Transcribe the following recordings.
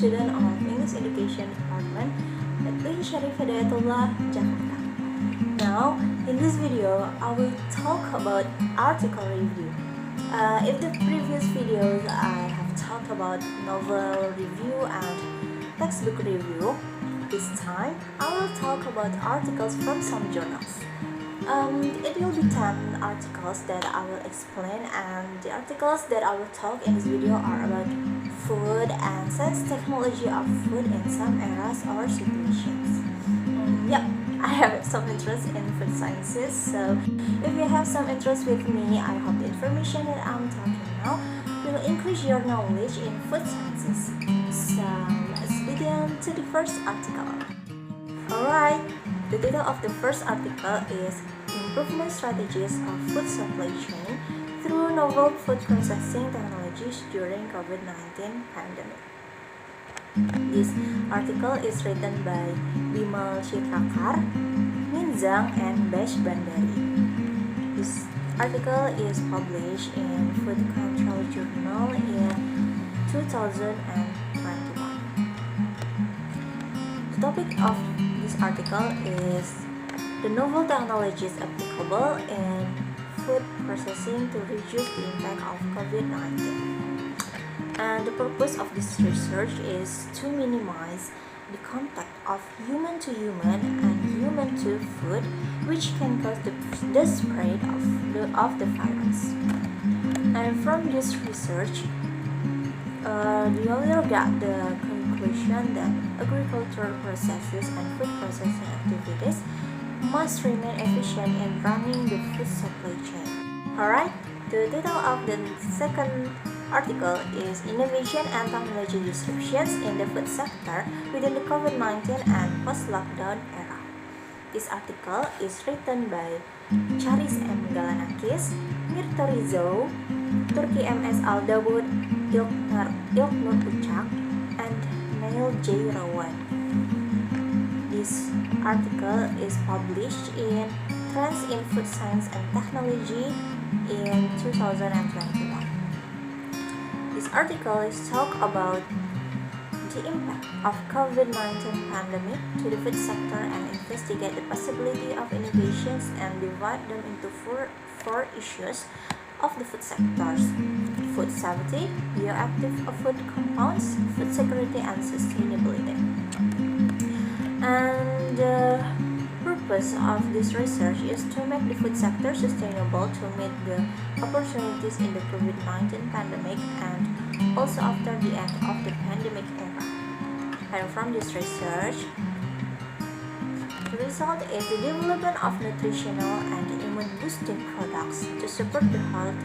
student of English Education Department at UIN Syarif Hidayatullah, Jakarta. Now, in this video, I will talk about article review. In the previous videos, I have talked about novel review and textbook review. This time, I will talk about articles from some journals. It will be 10 articles that I will explain, and the articles that I will talk in this video are about food and science technology of food in some eras or situations. I have some interest in food sciences, so if you have some interest with me, I hope the information that I'm talking now will increase your knowledge in food sciences. So let's begin to the first article. Alright, the title of the first article is Improvement Strategies of Food Supply Chain Through Novel Food Processing Technologies During COVID-19 Pandemic. This article is written by Bimal Chitrakar, Minzang, and Bash Bandari. This article is published in Food Control Journal in 2021. The topic of this article is the novel technologies applicable in food processing to reduce the impact of COVID-19. And the purpose of this research is to minimize the contact of human to human and human to food, which can cause the spread of the virus. And from this research, the author got the conclusion that agricultural processes and food processing activities must remain efficient in running the food supply chain. Alright, the title of the second article is Innovation and Technology Disruptions in the Food Sector Within the COVID-19 and Post-Lockdown Era. This article is written by Charis M. Galanakis, Mirta Rizzo, Turki M.S. Al-Dawood, Ilknur Ucak, and Nail J. Rawan. This article is published in Trends in Food Science and Technology in 2021. This article is talk about the impact of COVID-19 pandemic to the food sector and investigate the possibility of innovations and divide them into four issues of the food sectors: food safety, bioactive food compounds, food security, and sustainability. And the purpose of this research is to make the food sector sustainable to meet the opportunities in the COVID-19 pandemic and also after the end of the pandemic era. And from this research, the result is the development of nutritional and immune-boosting products to support the health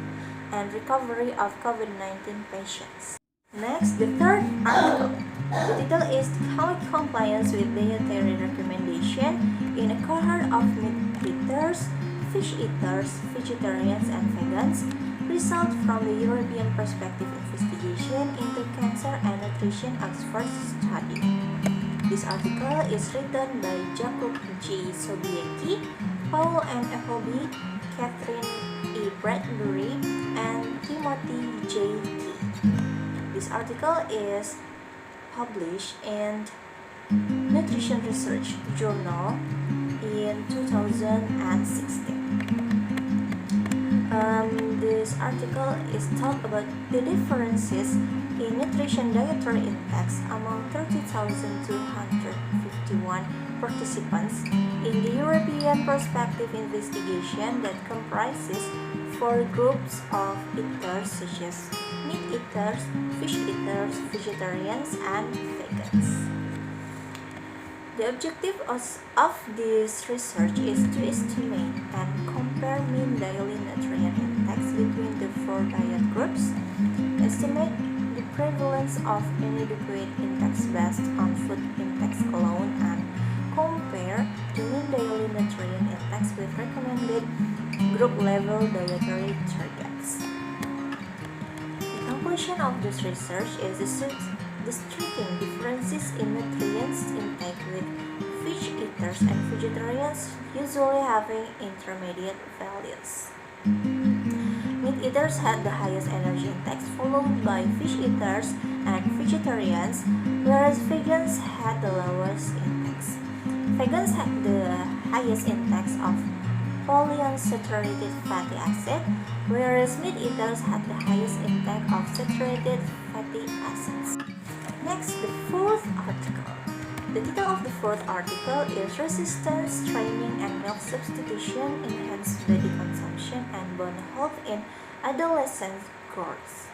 and recovery of COVID-19 patients. Next, the third article. The title is Economic Compliance with Dietary Recommendation in a Cohort of Meat Eaters, Fish Eaters, Vegetarians, and Vegans. Result from the European Perspective Investigation into Cancer and Nutrition Oxford Study. This article is written by Jakub J. Sobiecki, Paul M. Appleby, Catherine E. Bradbury, and Timothy J. Key. This article is published in Nutrition Research Journal in 2016. This article is talk about the differences in nutrition dietary intakes among 30,251 participants in the European Perspective Investigation that comprises 4 groups of eaters such as meat eaters, fish eaters, vegetarians, and vegans. The objective of this research is to estimate and compare mean daily nutrient intakes between the 4 diet groups, estimate the prevalence of inadequate intakes based on food intakes alone, and compare the mean daily nutrient intakes with recommended group-level dietary targets. The conclusion of this research is the striking differences in nutrients intake with fish eaters and vegetarians usually having intermediate values. Meat meat eaters had the highest energy intakes, followed by fish eaters and vegetarians, whereas vegans had the lowest intakes. Vegans had the highest intakes of polyunsaturated fatty acid, whereas meat eaters had the highest intake of saturated fatty acids. Next, the fourth article. The title of the fourth article is Resistance Training and Milk Substitution Enhance Body Consumption and Bone Health in Adolescent Growth.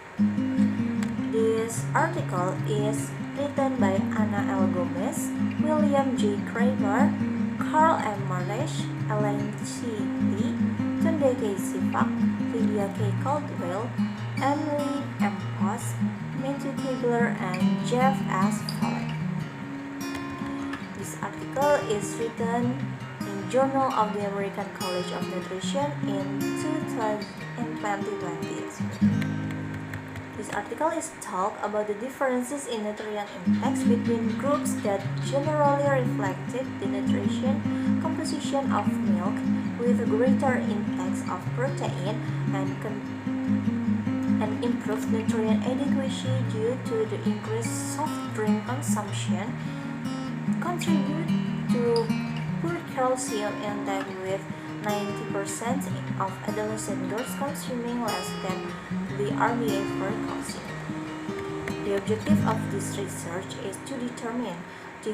This article is written by Anna L. Gomez, William J. Kramer, Carl M. Marlesh, Elaine C. Lee, Tunde K. Sifak, Lydia K. Caldwell, Emily M. Post, Matthew Kibler, and Jeff S. Foley. This article is written in Journal of the American College of Nutrition in 2020. This article is talk about the differences in nutrient intakes between groups that generally reflected the nutrition composition of milk with greater intakes of protein and improved nutrient adequacy due to the increased soft drink consumption contribute to poor calcium intake, with 90% of adolescent girls consuming less than the RDA for calcium. The objective of this research is to determine the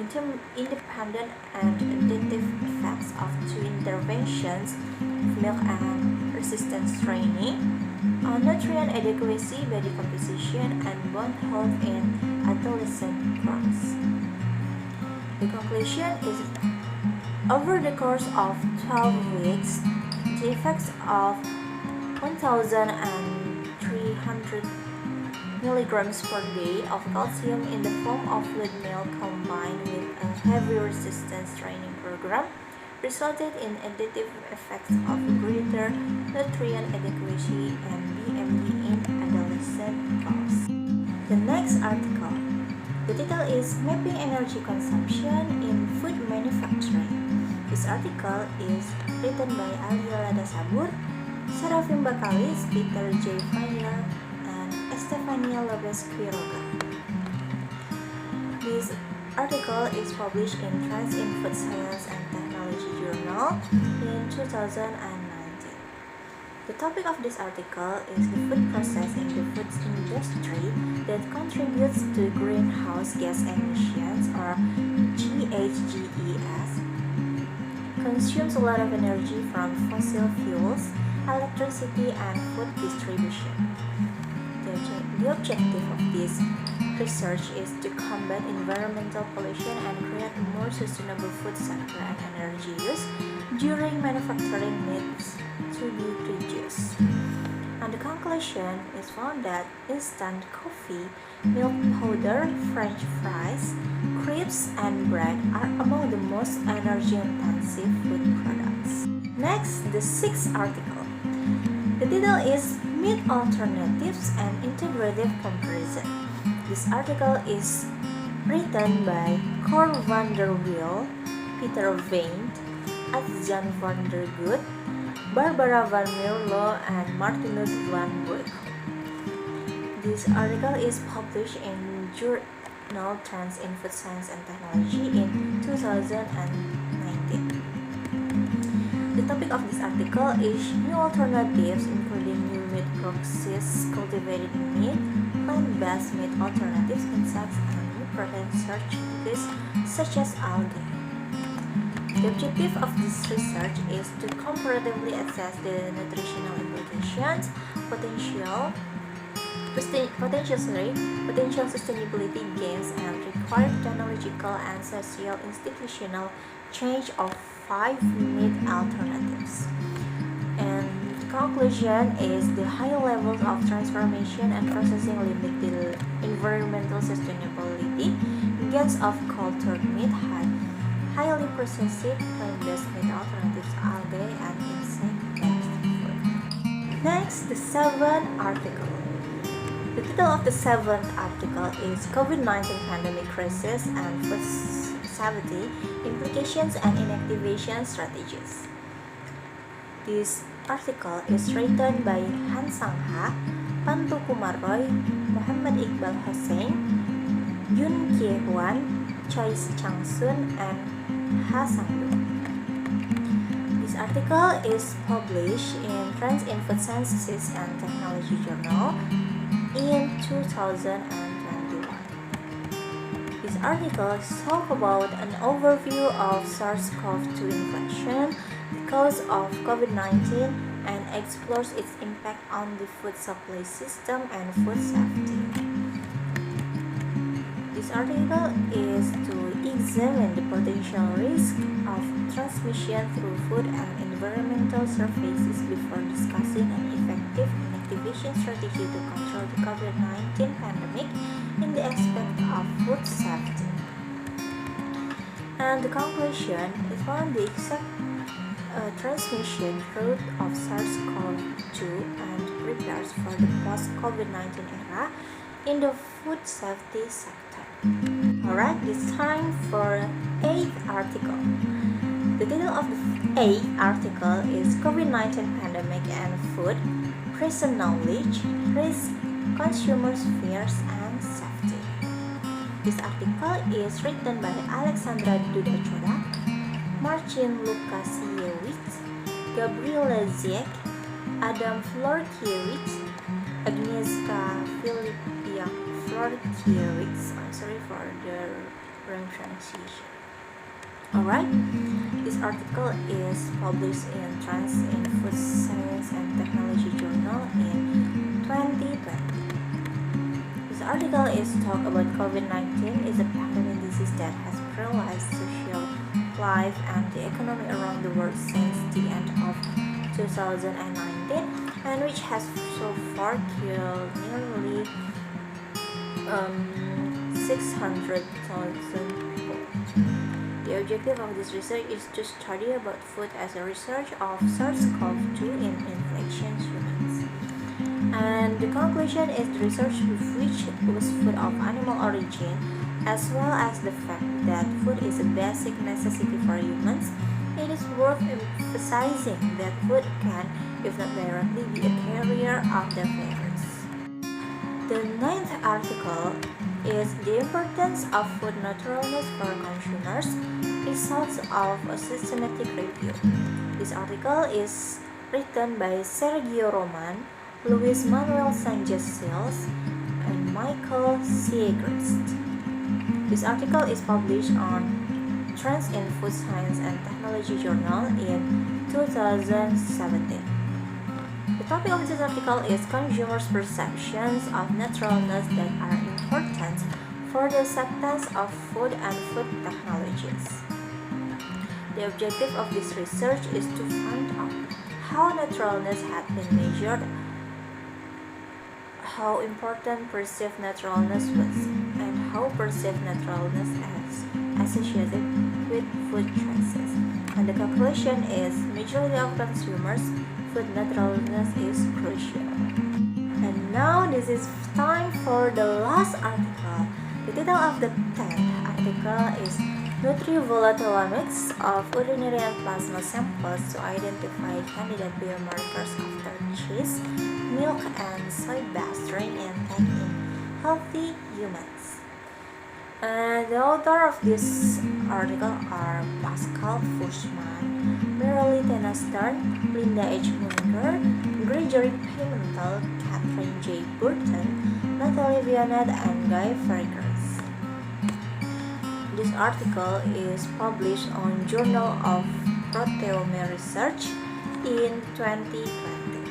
independent and additive effects of two interventions, milk and resistance training, on nutrient adequacy, body composition, and bone health in adolescent girls. The conclusion is, over the course of 12 weeks, the effects of 1,300 milligrams per day of calcium in the form of fluid milk combined with a heavy resistance training program resulted in additive effects of greater nutrient adequacy and BMD in adolescent girls. The next article. The title is Mapping Energy Consumption in Food Manufacturing. This article is written by Aliola Sabur, Serafim Bakalis, Peter J. Fryer, and Estefania Lopez Quiroga. This article is published in Trends in Food Science and Technology Journal in 2019. The topic of this article is the food process in the food industry that contributes to greenhouse gas emissions, or GHGES, consumes a lot of energy from fossil fuels, electricity, and food distribution. The objective of this research is to combat environmental pollution and create a more sustainable food sector, and energy use during manufacturing needs to be reduced. And the conclusion is found that instant coffee, milk powder, French fries, crepes, and bread are among the most energy-intensive food products. Next, the sixth article. The title is Meat Alternatives and Integrative Comparison. This article is written by Cor van der Wiel, Peter Veint, Ats van der Gut, Barbara van Mierlo, and Martinus van Boyk. This article is published in Journal Trends in Food Science and Technology in 2019. The topic of this article is new alternatives, including new meat proxies, cultivated meat, plant-based meat alternatives, insects, and new protein substitutes such as algae. The objective of this research is to comparatively assess the nutritional implications, potential sustainability gains, and required technological and socio-institutional change of 5 meat alternatives. And the conclusion is the high levels of transformation and processing limit the environmental sustainability gains of cultured meat, highly processed plant-based meat alternatives, algae, and insect-based food. Next, the seventh article. The title of the seventh article is COVID-19 Pandemic Crisis and Food Safety Implications and Inactivation Strategies. This article is written by Han Sang-ha, Pantu Kumar Roy, Muhammad Iqbal Hossein, Yoon Kye-hwan, Choi Chang-sun, and Ha Sang-do. This article is published in Trends in Food Sciences and Technology Journal in 2021. This article talks about an overview of SARS-CoV-2 infection, the cause of COVID-19, and explores its impact on the food supply system and food safety. This article is to examine the potential risk of transmission through food and environmental surfaces before discussing an effective inactivation strategy to control the COVID-19 pandemic in the aspect of food safety. And the conclusion is on the exact transmission route of SARS-CoV-2 and prepares for the post-COVID-19 era in the food safety sector. Alright, it's time for 8th article. The title of the 8th article is COVID-19 Pandemic and Food, Present Knowledge, Risk, Consumers' Fears, and Safety. This article is written by Alexandra Dudachodak, Marcin Lukasiewicz, Gabriela Ziek, Adam Florkiewicz, Agnieszka Filipia Florkiewicz. I'm sorry for the wrong pronunciation. Alright, this article is published in Trends in Food Science and Technology Journal in 2020. This article is talk about COVID-19 is a pandemic disease that has paralyzed social life and the economy around the world since the end of 2019, and which has so far killed nearly 600,000 people. The objective of this research is to study about food as a research of SARS-CoV-2 in infectious humans. And the conclusion is the research which was food of animal origin, as well as the fact that food is a basic necessity for humans. It is worth emphasizing that food can, if not directly, be a carrier of the virus. The 9th article is the importance of food naturalness for consumers, results of a systematic review. This article is written by Sergio Roman, Luis Manuel Sanchez Sils, and Michael Siegrist. This article is published on Trends in Food Science and Technology Journal in 2017. The topic of this article is consumers' perceptions of naturalness that are important for the acceptance of food and food technologies. The objective of this research is to find out how naturalness has been measured, how important perceived naturalness was, and how perceived naturalness is associated with food choices. And the conclusion is majority of consumers, food naturalness is crucial. And now this is time for the last article. The title of the 10th article is Nutri-Volatilomics of urinary and plasma samples to identify candidate biomarkers after cheese, milk, and soy-based strain intake in healthy humans. The author of this article are Pascal Fuchsman, Merrilee Tenastar, Linda H. Munger, Gregory Pimentel, Catherine J. Burton, Natalie Vionnet, and Guy Fergers. This article is published on Journal of Proteome Research in 2020.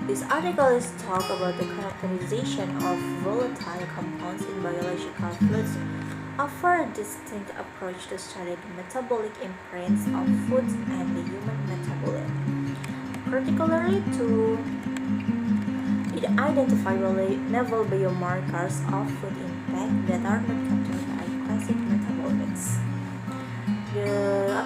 This article is talk about the characterization of volatile compounds in biological fluids, offer a distinct approach to study the metabolic imprints of foods and the human metabolism, particularly to identify novel biomarkers of food intake that are not controlled by classic metabolomics. The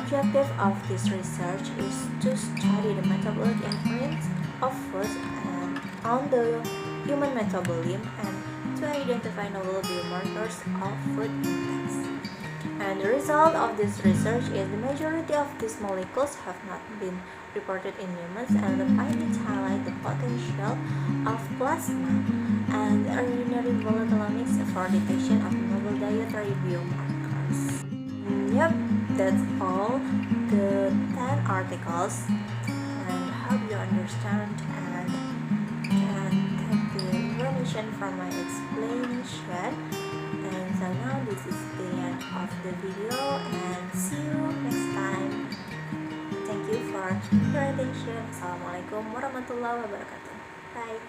objective of this research is to study the metabolic imprints of foods and on the human metabolism and to identify novel biomarkers of food intakes. And the result of this research is the majority of these molecules have not been reported in humans, and the findings highlight the potential of plasma and urinary volatilomics for detection of novel dietary biomarkers. Yep, that's all the 10 articles, and hope you understand and can get the information from my explanation. And so now this is the end of the video, and see you next time. Thank you for your attention. Assalamualaikum warahmatullahi wabarakatuh. Bye.